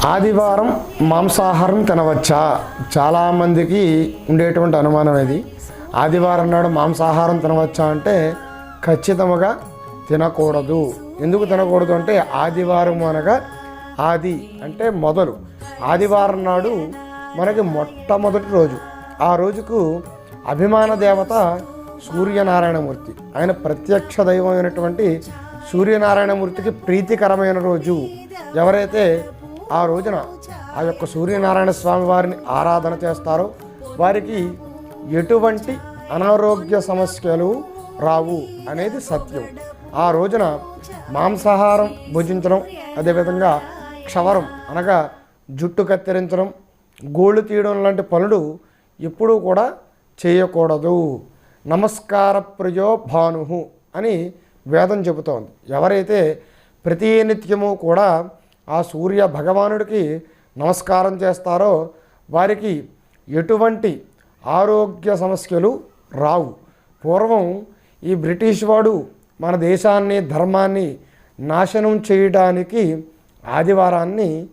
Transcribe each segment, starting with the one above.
ఆదివారం మాంసాహారం తినవచ్చా? చాలామందికి ఉండేటువంటి అనుమానం ఇది. ఆదివారం నాడు మాంసాహారం తినవచ్చా అంటే ఖచ్చితంగా తినకూడదు. ఎందుకు తినకూడదు అంటే ఆదివారం అనగా ఆది అంటే మొదలు. ఆదివారం నాడు మనకి మొట్టమొదటి రోజు. ఆ రోజుకు అభిమాన దేవత సూర్యనారాయణమూర్తి. ఆయన ప్రత్యక్ష దైవం అయినటువంటి సూర్యనారాయణమూర్తికి ప్రీతికరమైన రోజు. ఎవరైతే ఆ రోజున ఆ యొక్క సూర్యనారాయణ స్వామి వారిని ఆరాధన చేస్తారో వారికి ఎటువంటి అనారోగ్య సమస్యలు రావు అనేది సత్యం. ఆ రోజున మాంసాహారం భుజించడం, అదేవిధంగా క్షవరం అనగా జుట్టు కత్తిరించడం, గోళ్ళు తీయడం లాంటి పనులు ఎప్పుడూ కూడా చేయకూడదు. నమస్కార ప్రియో భాను అని వేదం చెబుతోంది. ఎవరైతే ప్రతినిత్యము కూడా ఆ సూర్య భగవానుడికి నమస్కారం చేస్తారో వారికి ఎటువంటి ఆరోగ్య సమస్యలు రావు. పూర్వం ఈ బ్రిటిష్ వాడు మన దేశాన్ని, ధర్మాన్ని నాశనం చేయడానికి ఆదివారాన్ని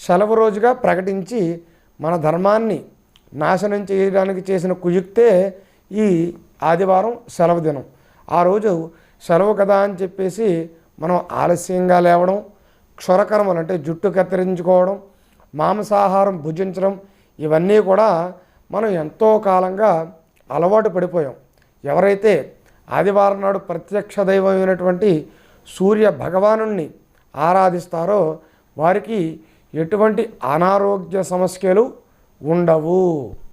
సెలవు రోజుగా ప్రకటించి మన ధర్మాన్ని నాశనం చేయడానికి చేసిన కుయుక్తే ఈ ఆదివారం సెలవు దినం. ఆ రోజు సెలవు కదా అని చెప్పేసి మనం ఆలస్యంగా లేవడం, క్షురకర్మలు అంటే జుట్టు కత్తిరించుకోవడం, మాంసాహారం భుజించడం, ఇవన్నీ కూడా మనం ఎంతో కాలంగా అలవాటు పడిపోయాం. ఎవరైతే ఆదివారం నాడు ప్రత్యక్ష దైవమైనటువంటి సూర్య భగవానుణ్ణి ఆరాధిస్తారో వారికి ఎటువంటి అనారోగ్య సమస్యలు ఉండవు.